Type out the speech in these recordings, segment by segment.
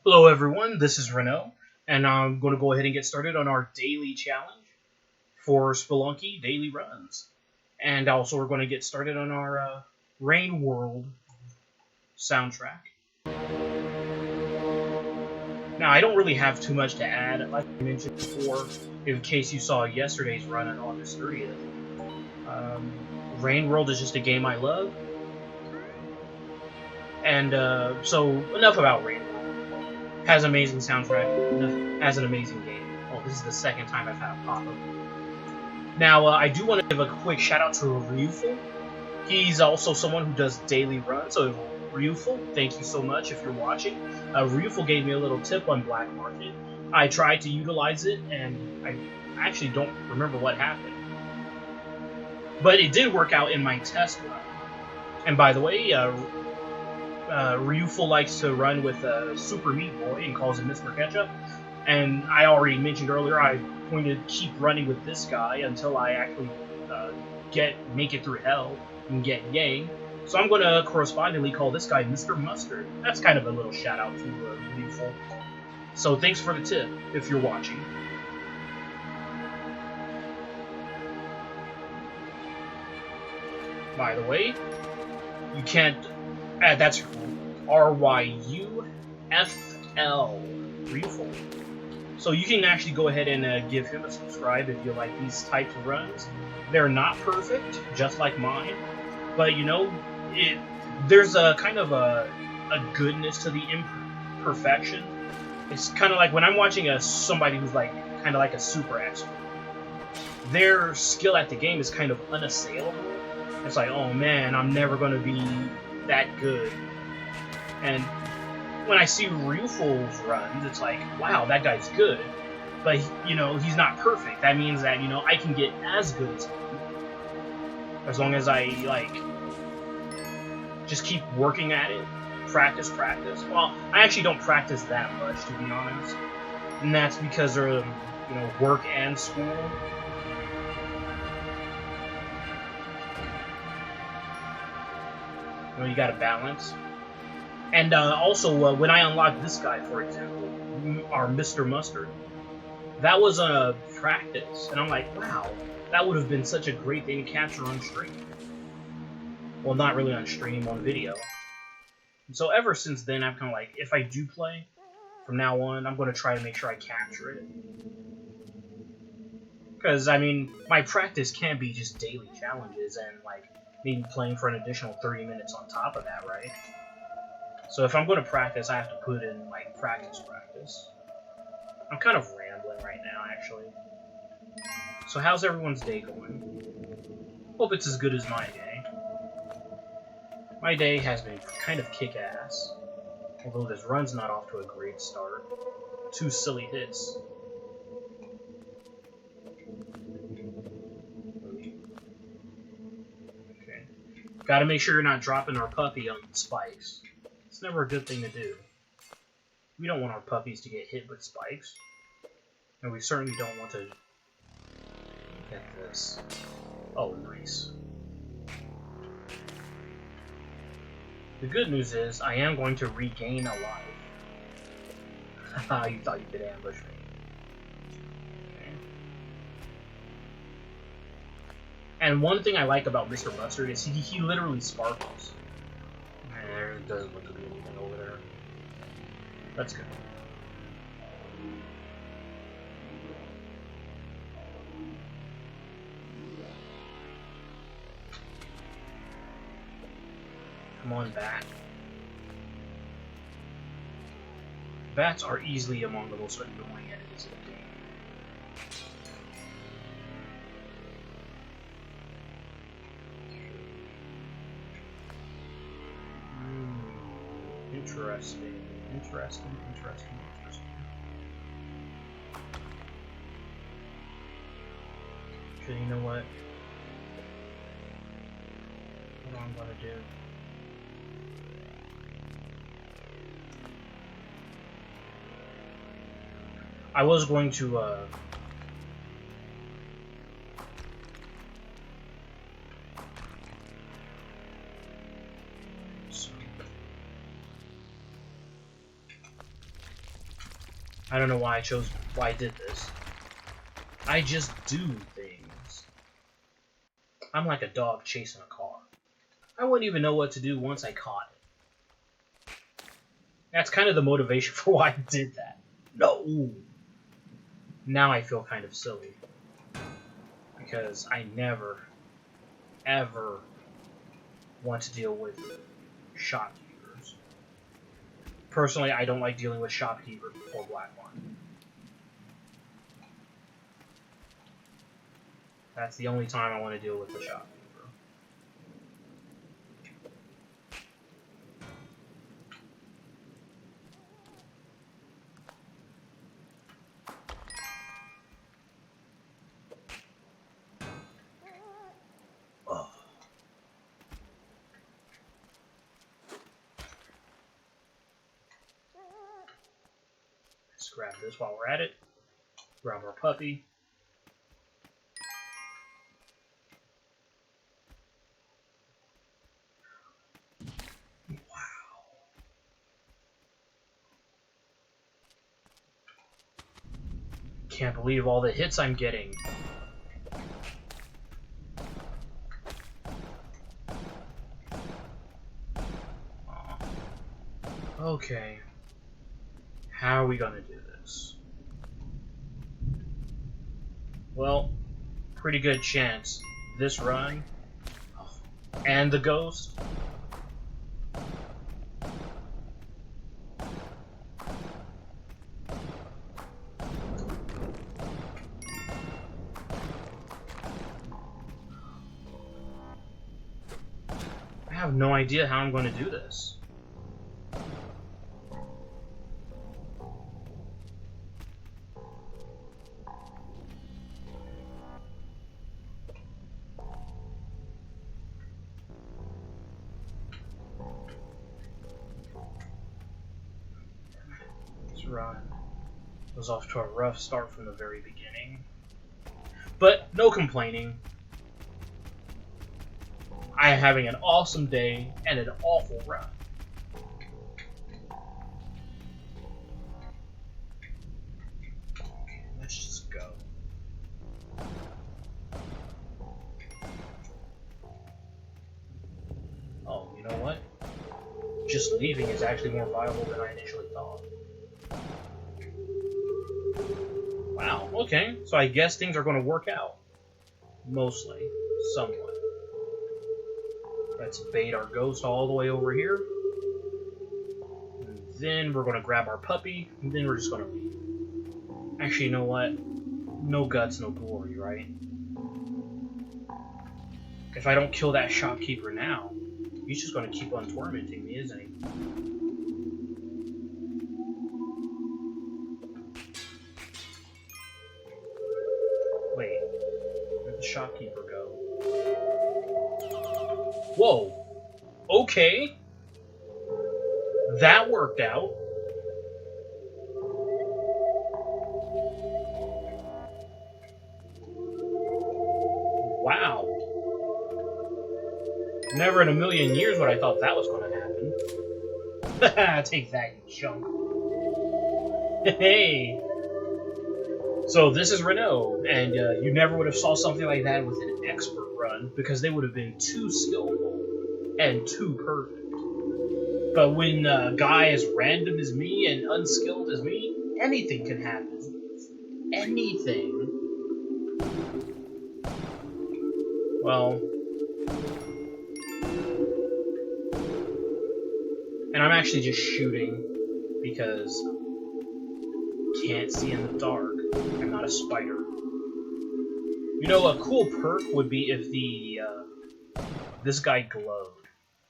Hello everyone, this is Renault, and I'm going to go ahead and get started on our daily challenge for Spelunky daily runs. And also we're going to get started on our Rain World soundtrack. Now I don't really have too much to add, like I mentioned before, in case you saw yesterday's run on August 30th. Rain World is just a game I love. And so enough about Rain World. Has amazing soundtrack, has an amazing game. Oh, this is the second time I've had a pop-up. Now, I do want to give a quick shout-out to Ryuful. He's also someone who does daily runs, so Ryuful, thank you so much if you're watching. Ryuful gave me a little tip on Black Market. I tried to utilize it, and I actually don't remember what happened. But it did work out in my test run. And by the way, Ryuful likes to run with Super Meat Boy and calls him Mr. Ketchup. And I already mentioned earlier, I'm going to keep running with this guy until I actually make it through hell and get Yang. So I'm going to correspondingly call this guy Mr. Mustard. That's kind of a little shout out to Ryuful. So thanks for the tip if you're watching. By the way, you can't. That's R-Y-U-F-L, Ryuful. So you can actually go ahead and give him a subscribe if you like these types of runs. They're not perfect, just like mine, but you know, there's a kind of a goodness to the imperfection. It's kind of like when I'm watching somebody who's like kind of like a super expert. Their skill at the game is kind of unassailable. It's like, oh man, I'm never going to be that good. And when I see Ryuful's runs, it's like, wow, that guy's good. But, you know, he's not perfect. That means that, you know, I can get as good as him. As long as I, like, just keep working at it. Practice. Well, I actually don't practice that much, to be honest. And that's because of, you know, work and school. You know, you gotta balance. And also, when I unlocked this guy, for example, our Mr. Mustard, that was a practice. And I'm like, wow, that would have been such a great thing to capture on stream. Well, not really on stream, on video. And so ever since then, I'm kind of like, if I do play, from now on, I'm going to try to make sure I capture it. Because, I mean, my practice can't be just daily challenges and, like, maybe playing for an additional 30 minutes on top of that, right? So if I'm going to practice, I have to put in, like, practice. I'm kind of rambling right now, actually. So how's everyone's day going? Hope it's as good as my day. My day has been kind of kick-ass. Although this run's not off to a great start. 2 silly hits. Gotta make sure you're not dropping our puppy on spikes. It's never a good thing to do. We don't want our puppies to get hit with spikes. And we certainly don't want to get this. Oh, nice. The good news is, I am going to regain a life. Haha, you thought you could ambush me. And one thing I like about Mr. Mustard is he literally sparkles. There doesn't look to be anything over there. That's good. Come on, bat. Bats are easily among the most annoying enemies in the game. Interesting. Okay, you know what? What I'm gonna do. I was going to, I don't know why I did this. I just do things. I'm like a dog chasing a car. I wouldn't even know what to do once I caught it. That's kind of the motivation for why I did that. No! Now I feel kind of silly. Because I never, ever want to deal with shopkeepers. Personally, I don't like dealing with shopkeepers before Blackmon. That's the only time I want to deal with the shopkeeper. Oh. Let's grab this while we're at it. Grab our puppy. Can't believe all the hits I'm getting. Okay. How are we gonna do this? Well, pretty good chance this run and the ghost. I have no idea how I'm going to do this. This run was off to a rough start from the very beginning. But no complaining. I am having an awesome day and an awful run. Okay, let's just go. Oh, you know what? Just leaving is actually more viable than I initially thought. Wow, okay. So I guess things are going to work out. Mostly. Somewhat. Let's bait our ghost all the way over here. And then we're going to grab our puppy, and then we're just going to leave. Actually, you know what? No guts, no glory, right? If I don't kill that shopkeeper now, he's just going to keep on tormenting me, isn't he? Wait, where'd the shopkeeper go? Whoa! Okay! That worked out. Wow. Never in a million years would I thought that was going to happen. Take that, you chump. Hey! So this is Renault, and you never would have saw something like that with an expert run, because they would have been too skillful and too perfect. But when a guy as random as me and unskilled as me, anything can happen. Anything. Well... And I'm actually just shooting because can't see in the dark. I'm not a spider. You know, a cool perk would be if the this guy glowed.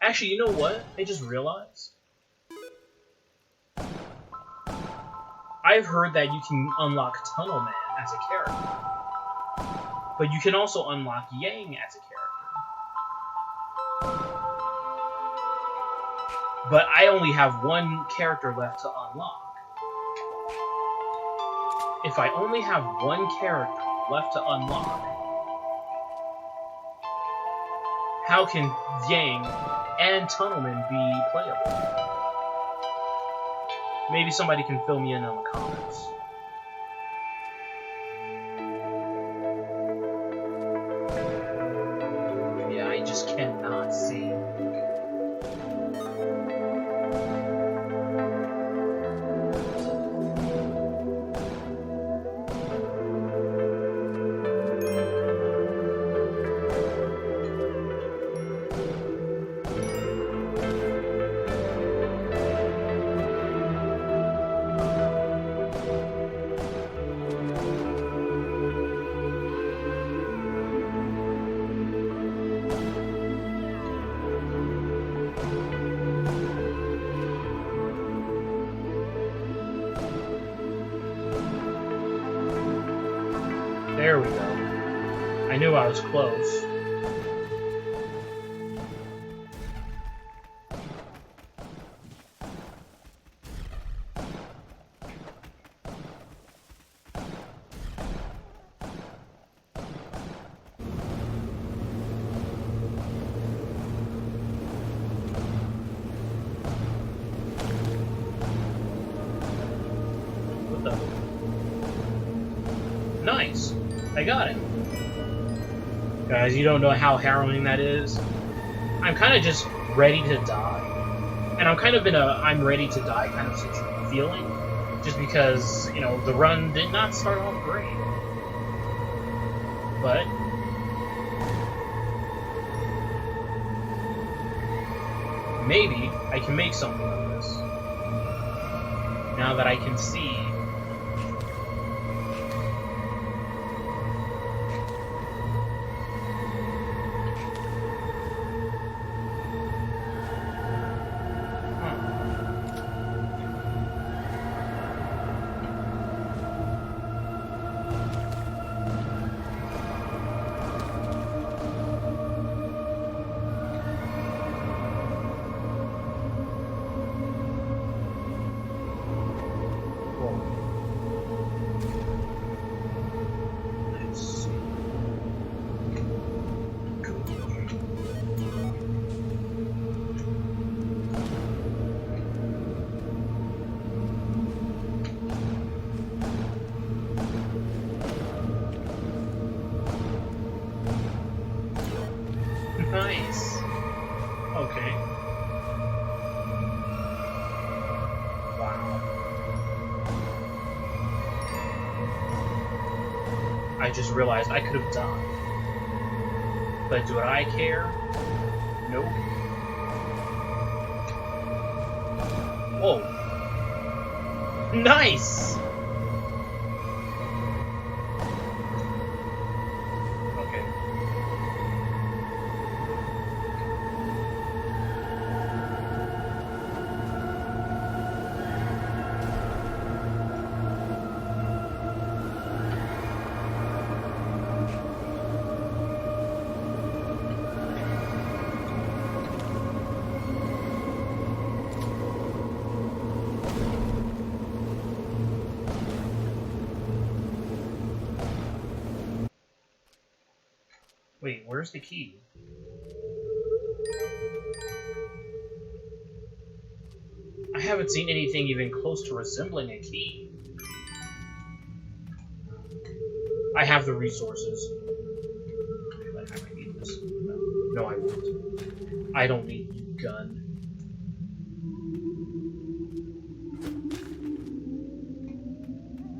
Actually, you know what? I just realized. I've heard that you can unlock Tunnel Man as a character, but you can also unlock Yang as a character. But I only have one character left to unlock. If I only have one character left to unlock, how can Yang and Tunnelman be playable? Maybe somebody can fill me in the comments. There we go. I knew I was close. What the? Nice! I got him. Guys, you don't know how harrowing that is. I'm kind of just ready to die. And I'm kind of in a I'm ready to die kind of feeling. Just because, you know, the run did not start off great. But maybe I can make something of this. Now that I can see. Nice. Okay. Wow. I just realized I could have died. But do I care? Nope. Whoa. Nice! Okay. Wait, where's the key? I haven't seen anything even close to resembling a key. I have the resources. I might need this. No, I won't. I don't need a gun.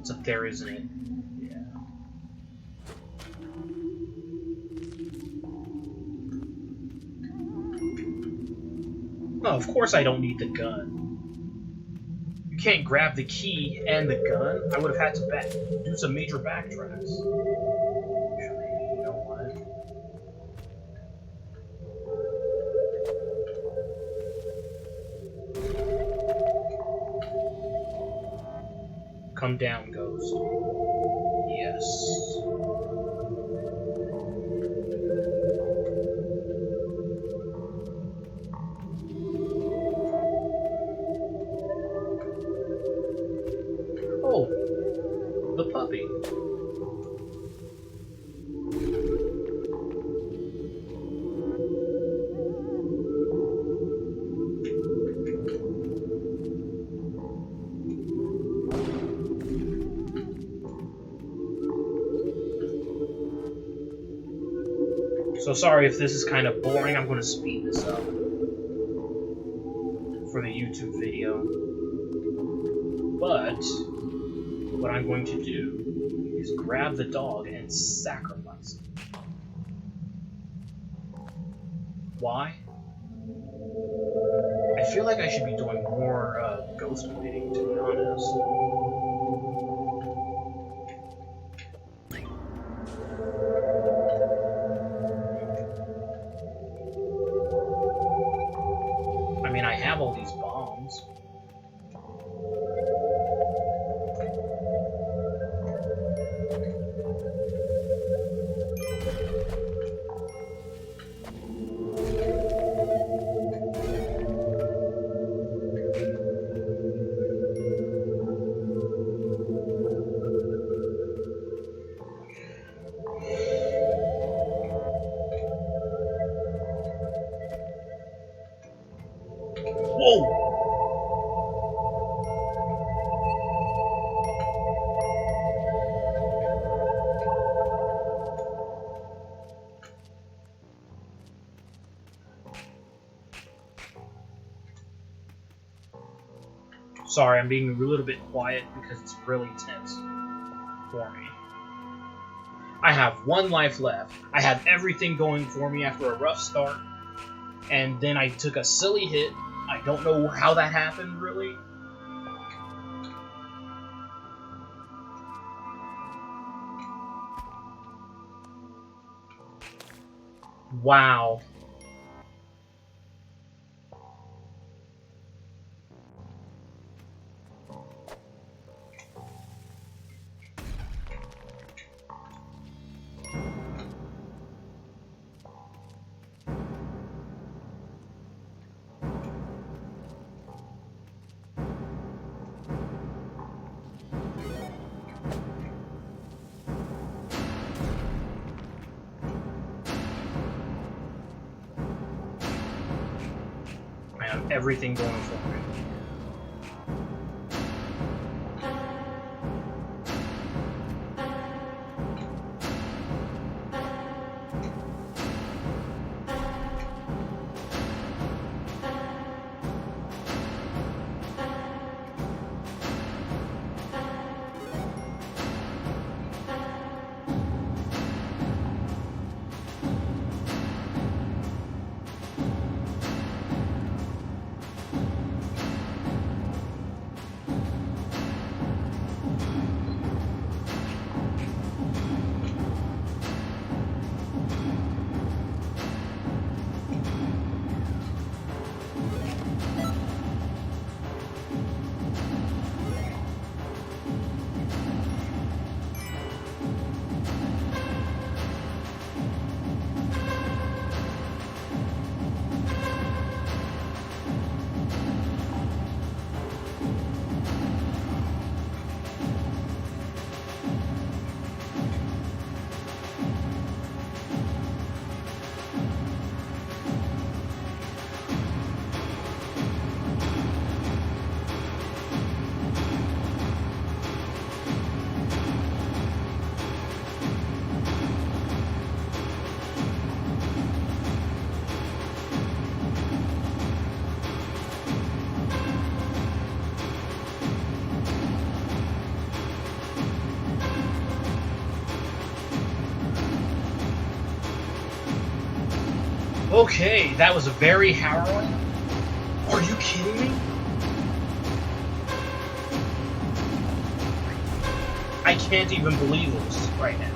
It's up there, isn't it? Oh, of course I don't need the gun. You can't grab the key and the gun. I would have had to do some major backtracks. You know what? Come down, ghost. Yes. The puppy. So sorry if this is kind of boring. I'm going to speed this up for the YouTube video. But what I'm going to do is grab the dog and sacrifice it. Why? I feel like I should be doing more ghost waiting, to be honest. I mean, I have all these bombs. Sorry, I'm being a little bit quiet because it's really tense for me. I have 1 life left. I have everything going for me after a rough start. And then I took a silly hit. I don't know how that happened, really. Wow. I have everything going for me. Okay, that was very harrowing. Are you kidding me? I can't even believe this right now.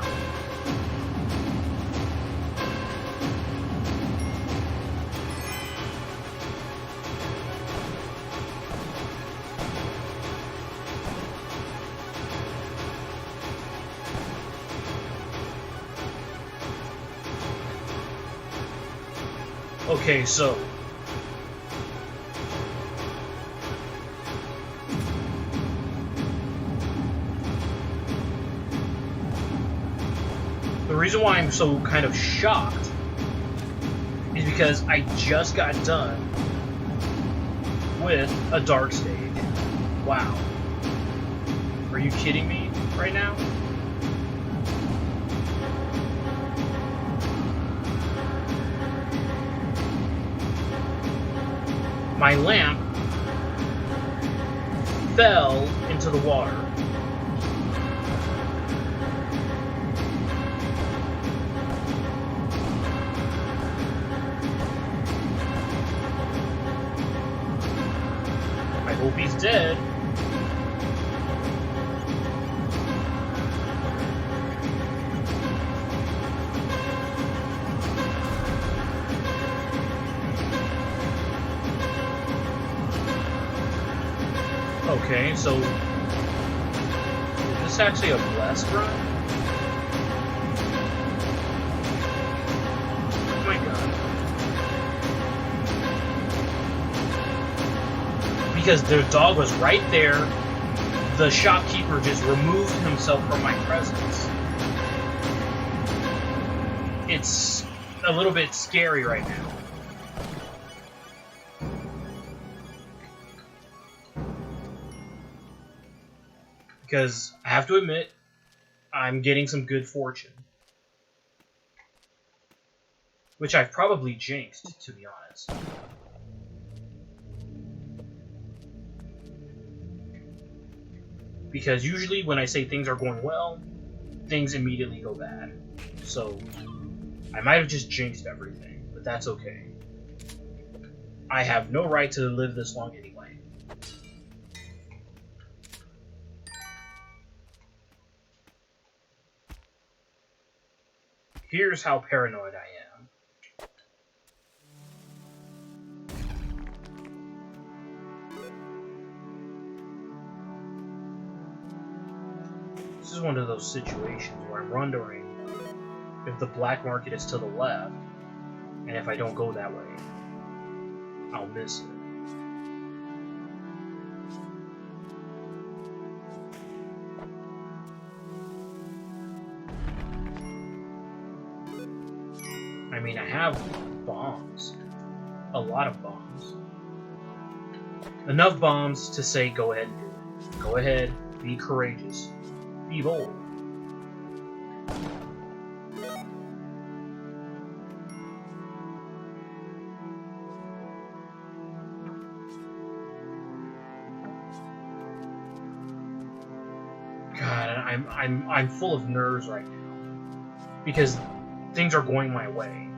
Okay, so the reason why I'm so kind of shocked is because I just got done with a dark stage. Wow. Are you kidding me right now? My lamp fell into the water. I hope he's dead. Okay, so is this actually a blessed run? Oh my god. Because the dog was right there, the shopkeeper just removed himself from my presence. It's a little bit scary right now. Because I have to admit, I'm getting some good fortune. Which I've probably jinxed, to be honest. Because usually when I say things are going well, things immediately go bad. So I might have just jinxed everything, but that's okay. I have no right to live this long anyway. Here's how paranoid I am. This is one of those situations where I'm wondering if the black market is to the left, and if I don't go that way, I'll miss it. I mean, I have bombs. A lot of bombs. Enough bombs to say go ahead and do it. Go ahead, be courageous. Be bold. God, I'm full of nerves right now. Because things are going my way.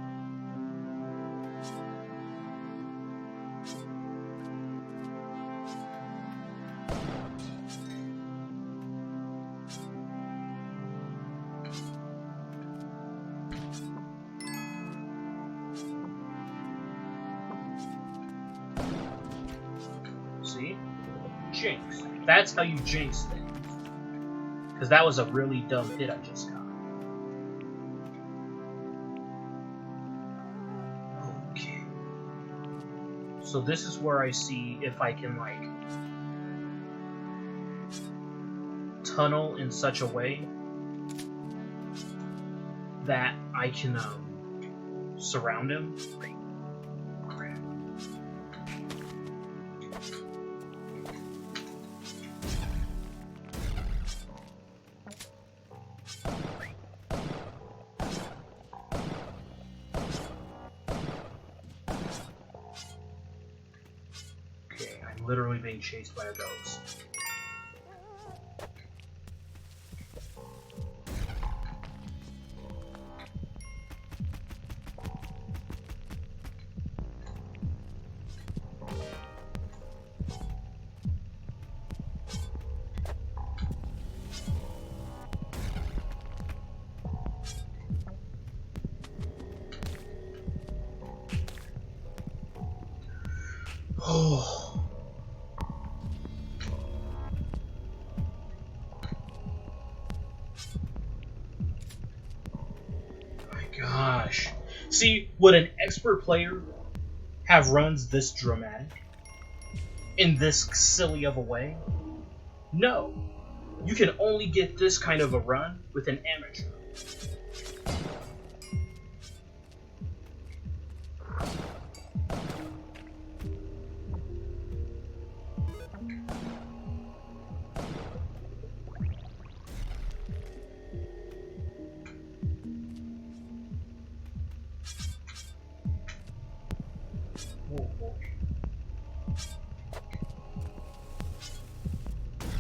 See? Jinx. That's how you jinx things. Because that was a really dumb hit I just got. Okay. So this is where I see if I can, like, tunnel in such a way that I can, surround him. Literally being chased by a ghost. Oh. Gosh. See, would an expert player have runs this dramatic? In this silly of a way? No. You can only get this kind of a run with an amateur.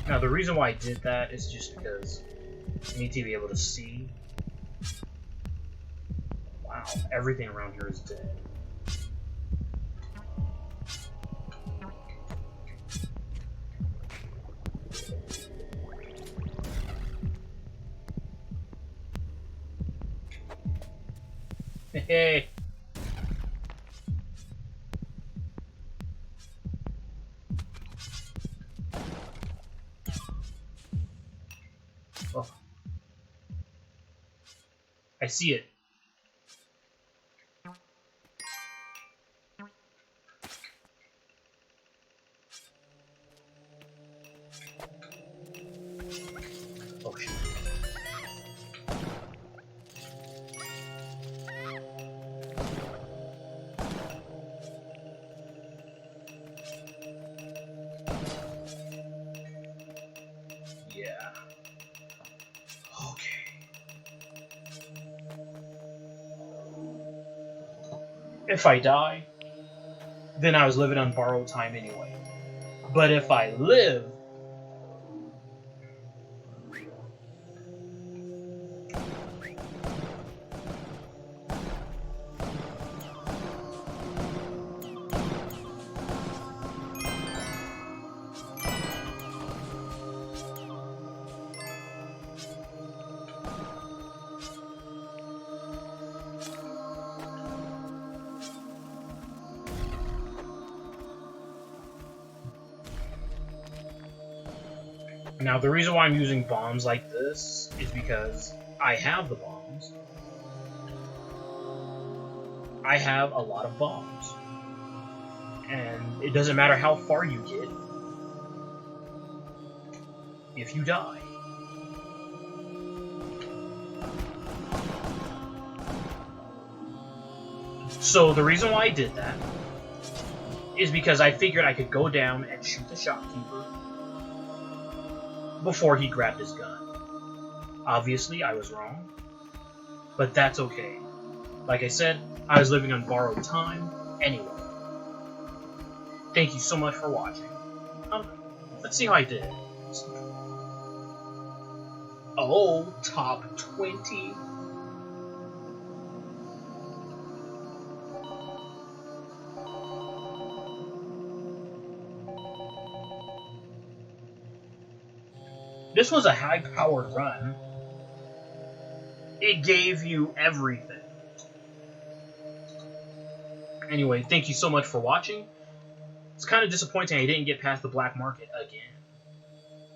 Now, the reason why I did that is just because I need to be able to see. Wow, everything around here is dead. Hey. Oh. I see it. Oh shit. Yeah. Okay. If I die, then I was living on borrowed time anyway. But if I live, Now, the reason why I'm using bombs like this is because I have the bombs. I have a lot of bombs. And it doesn't matter how far you get if you die. So the reason why I did that is because I figured I could go down and shoot the shopkeeper before he grabbed his gun. Obviously, I was wrong, but that's okay. Like I said, I was living on borrowed time anyway. Thank you so much for watching. Let's see how I did. Oh, top 20. This was a high-powered run. It gave you everything. Anyway, thank you so much for watching. It's kind of disappointing I didn't get past the black market again.